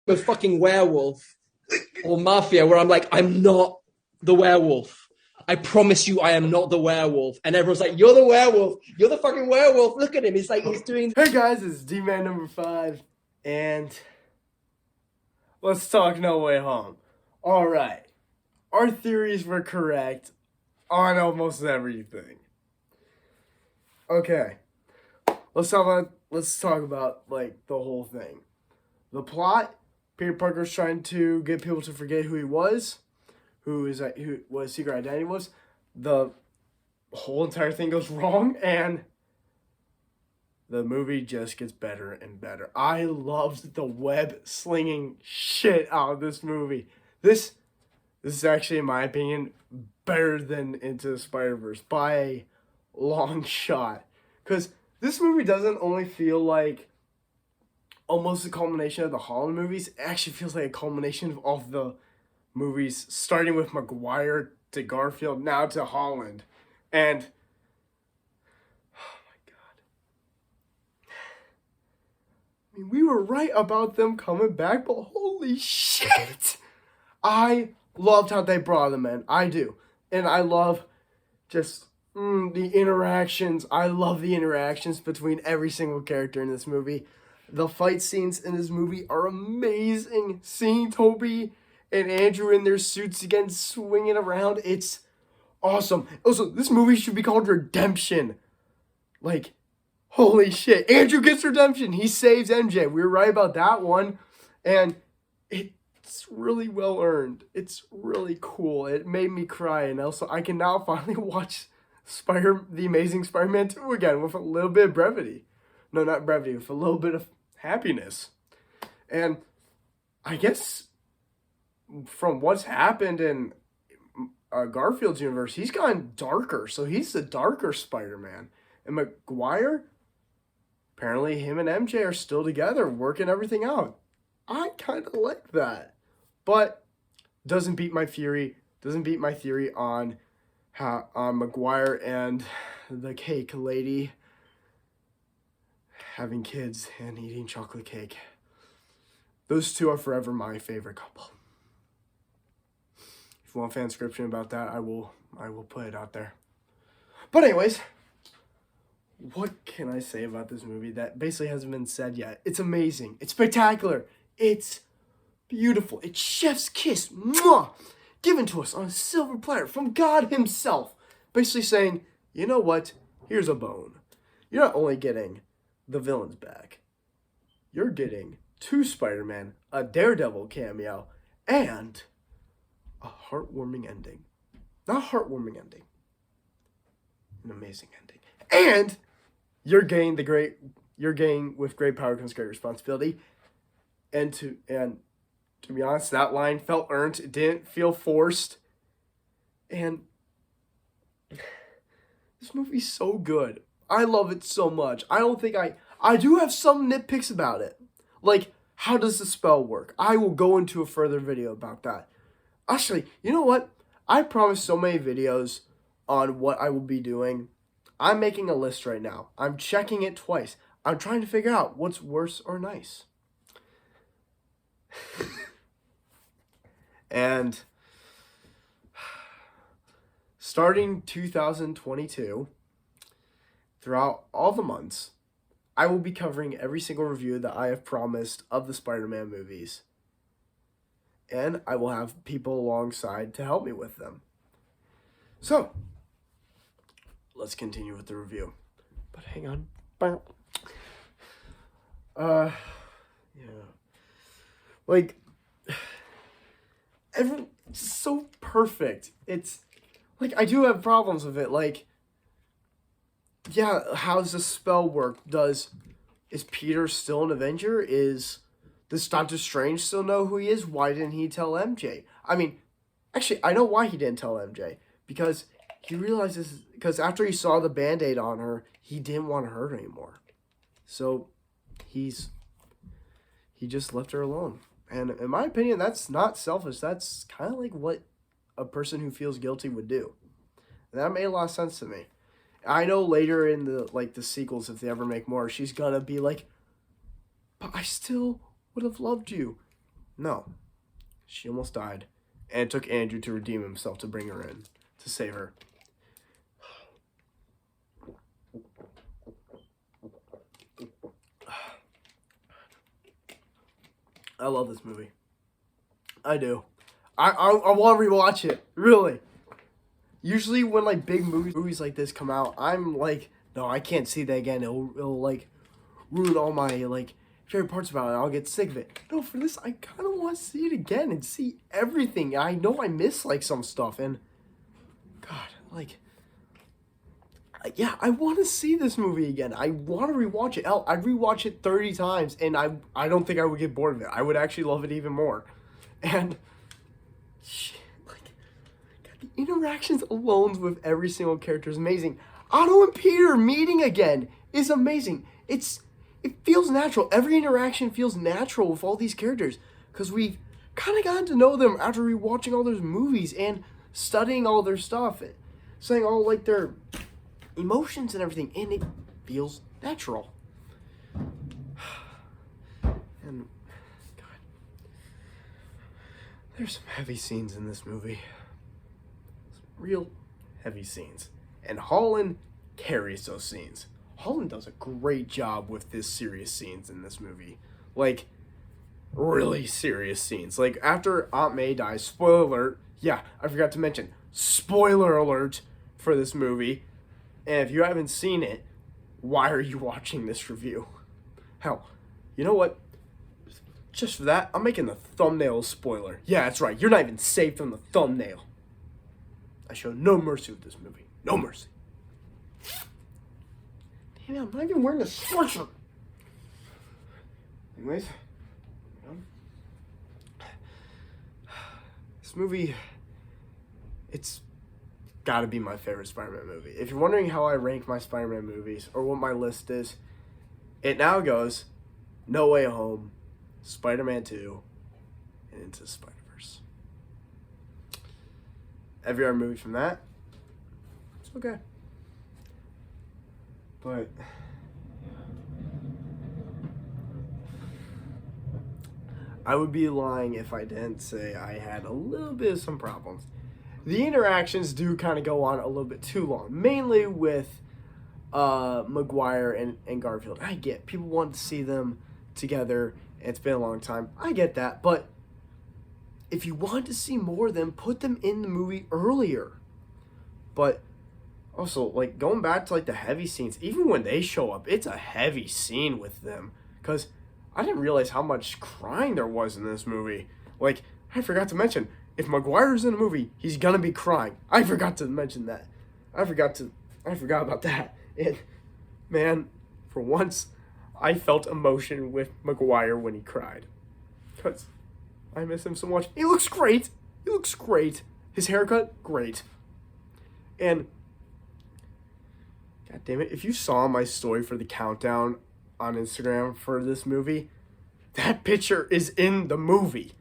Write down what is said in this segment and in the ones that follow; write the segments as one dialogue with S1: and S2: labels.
S1: a fucking werewolf or mafia where I'm like, I'm not the werewolf. I promise you I am not the werewolf. And everyone's like, you're the werewolf. You're the fucking werewolf. Look at him. He's like, he's doing.
S2: Hey guys, it's D-Man number 5, and let's talk No Way Home. Alright, our theories were correct on almost everything. Okay, let's talk about like the whole thing. The plot, Peter Parker's trying to get people to forget who he was, who what his secret identity was. The whole entire thing goes wrong, and the movie just gets better and better. I loved the web slinging shit out of this movie. This is actually, in my opinion, better than Into the Spider-Verse by a long shot. Because this movie doesn't only feel like almost a culmination of the Holland movies. It actually feels like a culmination of all the movies, starting with Maguire to Garfield, now to Holland. And I mean, we were right about them coming back, but holy shit! I loved how they brought them in. I do. And I love just the interactions. I love the interactions between every single character in this movie. The fight scenes in this movie are amazing. Seeing Toby and Andrew in their suits again swinging around, it's awesome. Also, this movie should be called Redemption. Like, holy shit. Andrew gets redemption. He saves MJ. We were right about that one. And it's really well earned. It's really cool. It made me cry. And also, I can now finally watch The Amazing Spider-Man 2 again with a little bit of brevity. No, not brevity. With a little bit of happiness. And I guess from what's happened in Garfield's universe, he's gotten darker. So he's the darker Spider-Man. And Maguire, apparently him and MJ are still together, working everything out. I kind of like that. But doesn't beat my theory on how Maguire and the cake lady having kids and eating chocolate cake. Those two are forever my favorite couple. If you want a fanscription about that, I will put it out there. But anyways, what can I say about this movie that basically hasn't been said yet? It's amazing. It's spectacular. It's beautiful. It's chef's kiss. Mwah! Given to us on a silver platter from God himself. Basically saying, you know what? Here's a bone. You're not only getting the villains back. You're getting 2 Spider-Man, a Daredevil cameo, and a heartwarming ending. Not a heartwarming ending. An amazing ending. And you're getting with great power comes great responsibility. And to be honest, that line felt earned. It didn't feel forced. And this movie's so good. I love it so much. I do have some nitpicks about it. Like, how does the spell work? I will go into a further video about that. Actually, you know what? I promised so many videos on what I will be doing. I'm making a list right now. I'm checking it twice. I'm trying to figure out what's worse or nice. And starting 2022, throughout all the months, I will be covering every single review that I have promised of the Spider-Man movies. And I will have people alongside to help me with them. So, let's continue with the review. But hang on. Yeah. Like, it's so perfect. It's, like, I do have problems with it. Like, yeah, how does the spell work? Is Peter still an Avenger? Does Doctor Strange still know who he is? Why didn't he tell MJ? I mean, actually, I know why he didn't tell MJ. Because he realizes, because after he saw the Band-Aid on her, he didn't want to hurt her anymore. So, he just left her alone. And in my opinion, that's not selfish. That's kind of like what a person who feels guilty would do. And that made a lot of sense to me. I know later in the sequels, if they ever make more, she's gonna be like, but I still would have loved you. No. She almost died. And it took Andrew to redeem himself to bring her in, to save her. I love this movie. I do. I want to rewatch it. Really. Usually when like big movies like this come out, I'm like, no, I can't see that again. It'll like ruin all my like favorite parts about it. I'll get sick of it. No, for this, I kind of want to see it again and see everything. I know I miss like some stuff, and God, like, yeah, I want to see this movie again. I want to rewatch it. Hell, I'd rewatch it 30 times, and I don't think I would get bored of it. I would actually love it even more. And shit, like, God, the interactions alone with every single character is amazing. Otto and Peter meeting again is amazing. It feels natural. Every interaction feels natural with all these characters because we've kind of gotten to know them after rewatching all those movies and studying all their stuff, studying all like their emotions and everything, and it feels natural. And God, there's some heavy scenes in this movie. Some real heavy scenes, and Holland carries those scenes. Holland does a great job with this serious scenes in this movie. Like, really serious scenes. Like, after Aunt May dies, spoiler alert. Yeah, I forgot to mention, spoiler alert for this movie. And if you haven't seen it, why are you watching this review? Hell, you know what? Just for that, I'm making the thumbnail a spoiler. Yeah, that's right. You're not even safe from the thumbnail. I show no mercy with this movie. No mercy. Damn it, I'm not even wearing a sweatshirt. Anyways, this movie, it's gotta be my favorite Spider-Man movie. If you're wondering how I rank my Spider-Man movies or what my list is, it now goes No Way Home, Spider-Man 2, and Into the Spider-Verse. Every other movie from that, it's okay. But I would be lying if I didn't say I had a little bit of some problems. The interactions do kind of go on a little bit too long, mainly with Maguire and Garfield. I get people want to see them together, and it's been a long time. I get that, but if you want to see more of them, put them in the movie earlier. But also, like, going back to, like, the heavy scenes, even when they show up, it's a heavy scene with them. Because I didn't realize how much crying there was in this movie. Like, I forgot to mention, if Maguire's in a movie, he's gonna be crying. I forgot to mention that. I forgot about that. And, man, for once, I felt emotion with Maguire when he cried. Because I miss him so much. He looks great. His haircut, great. And God damn it, if you saw my story for the countdown on Instagram for this movie, that picture is in the movie.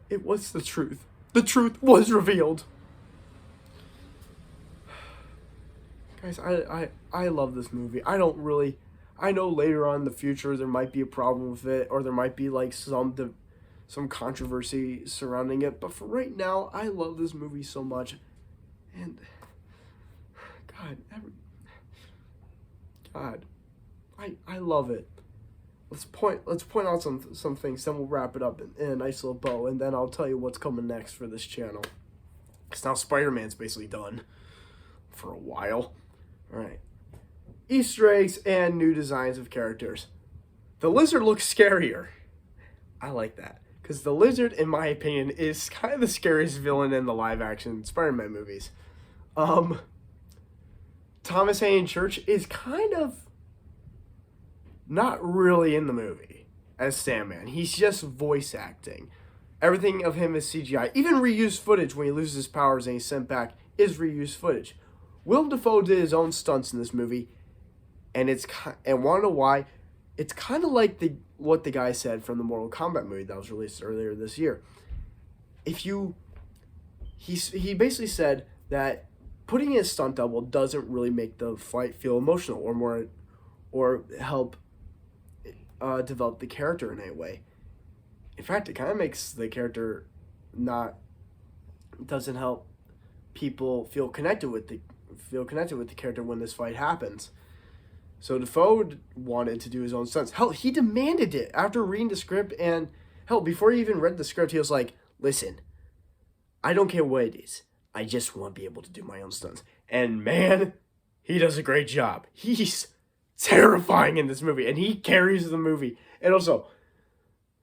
S2: It was the truth. The truth was revealed. Guys, I love this movie. I know later on in the future there might be a problem with it, or there might be like some controversy surrounding it, but for right now, I love this movie so much, and God, I love it. Let's point out some things, then we'll wrap it up in a nice little bow, and then I'll tell you what's coming next for this channel. Because now Spider-Man's basically done for a while. All right, Easter eggs and new designs of characters. The Lizard looks scarier. I like that. Because the Lizard, in my opinion, is kind of the scariest villain in the live-action Spider-Man movies. Thomas Hayden Church is kind of not really in the movie as Sandman. He's just voice acting. Everything of him is CGI. Even reused footage when he loses his powers and he's sent back is reused footage. Willem Dafoe did his own stunts in this movie, and want to know why? It's kind of like what the guy said from the Mortal Kombat movie that was released earlier this year. He basically said that putting in a stunt double doesn't really make the fight feel emotional or help develop the character in any way. In fact, it kind of makes the character doesn't help people feel connected with the character when this fight happens. So Defoe wanted to do his own stunts. Hell, he demanded it after reading the script, and hell, before he even read the script, he was like, "Listen, I don't care what it is. I just want to be able to do my own stunts." And man, he does a great job. He's terrifying in this movie, and he carries the movie. And also,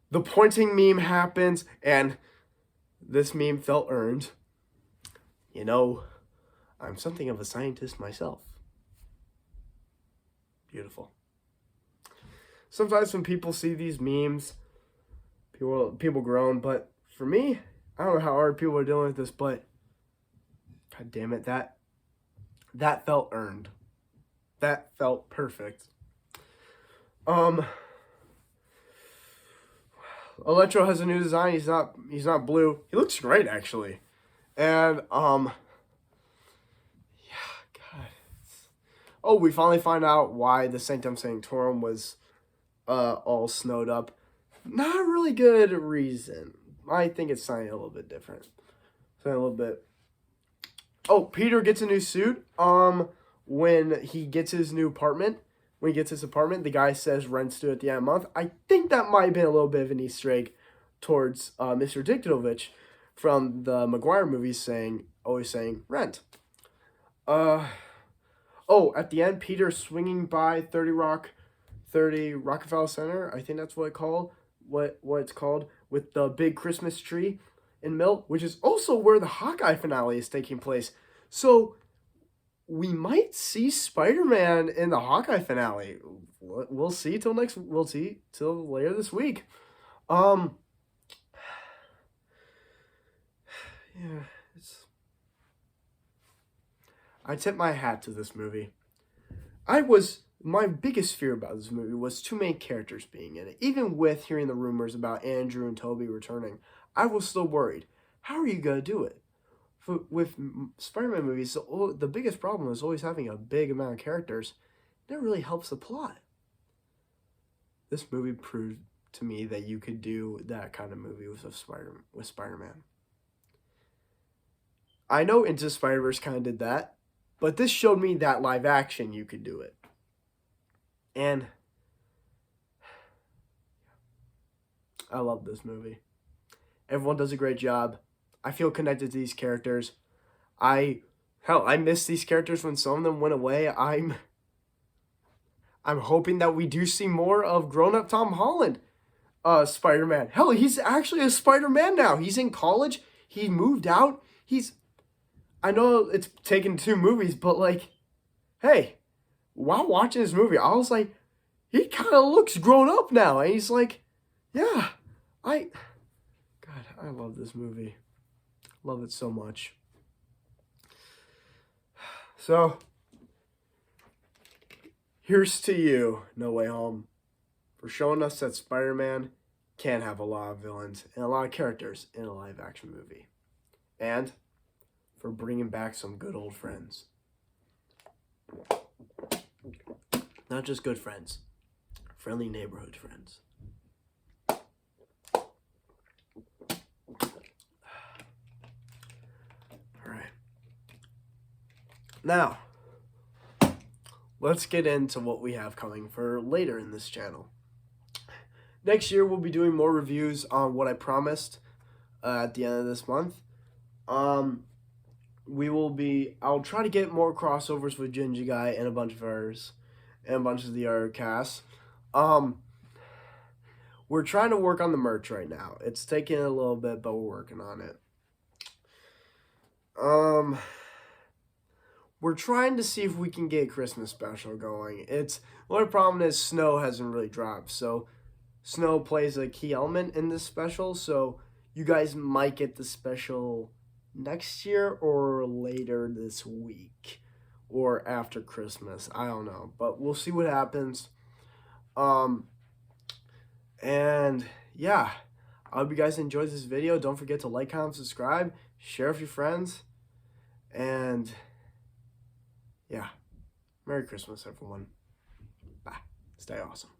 S2: the pointing meme happens, and this meme felt earned. You know, I'm something of a scientist myself. Beautiful. Sometimes when people see these memes, people groan, but for me, I don't know how hard people are dealing with this, but god damn it, that felt earned. That felt perfect. Electro has a new design. He's not blue. He looks great actually. And oh, we finally find out why the Sanctum Sanctorum was all snowed up. Not a really good reason. I think it's something a little bit different. Something a little bit. Oh, Peter gets a new suit. When he gets his new apartment, the guy says rent's due at the end of the month. I think that might have been a little bit of an Easter egg towards Mr. Dikdanovich from the Maguire movies, always saying rent. Oh, at the end, Peter swinging by 30 Rockefeller Center. I think that's what it's called, with the big Christmas tree in Mill, which is also where the Hawkeye finale is taking place. So we might see Spider-Man in the Hawkeye finale. We'll see till later this week. Yeah, I tip my hat to this movie. My biggest fear about this movie was too many characters being in it. Even with hearing the rumors about Andrew and Toby returning, I was still worried. How are you going to do it? With Spider-Man movies, the biggest problem is always having a big amount of characters. That really helps the plot. This movie proved to me that you could do that kind of movie with Spider-Man. I know Into Spider-Verse kind of did that, but this showed me that live action you could do it. And I love this movie. Everyone does a great job. I feel connected to these characters. I miss these characters when some of them went away. I'm hoping that we do see more of grown-up Tom Holland Spider-Man. Hell, he's actually a Spider-Man now. He's in college. He moved out. I know it's taken 2 movies, but like, hey, while watching this movie, I was like, he kind of looks grown up now. And he's like, yeah, I love this movie. Love it so much. So, here's to you, No Way Home, for showing us that Spider-Man can have a lot of villains and a lot of characters in a live-action movie. And for bringing back some good old friends. Not just good friends, friendly neighborhood friends. Alright. Now, let's get into what we have coming for later in this channel. Next year, we'll be doing more reviews on what I promised at the end of this month. I'll try to get more crossovers with Gingy Guy and a bunch of the other casts. We're trying to work on the merch right now. It's taking a little bit, but we're working on it. We're trying to see if we can get a Christmas special going. The only problem is snow hasn't really dropped, so snow plays a key element in this special, so you guys might get the special next year or later this week or after Christmas. I don't know, but we'll see what happens. And yeah, I hope you guys enjoyed this video. Don't forget to like, comment, subscribe, share with your friends, and yeah, Merry Christmas, everyone. Bye. Stay awesome.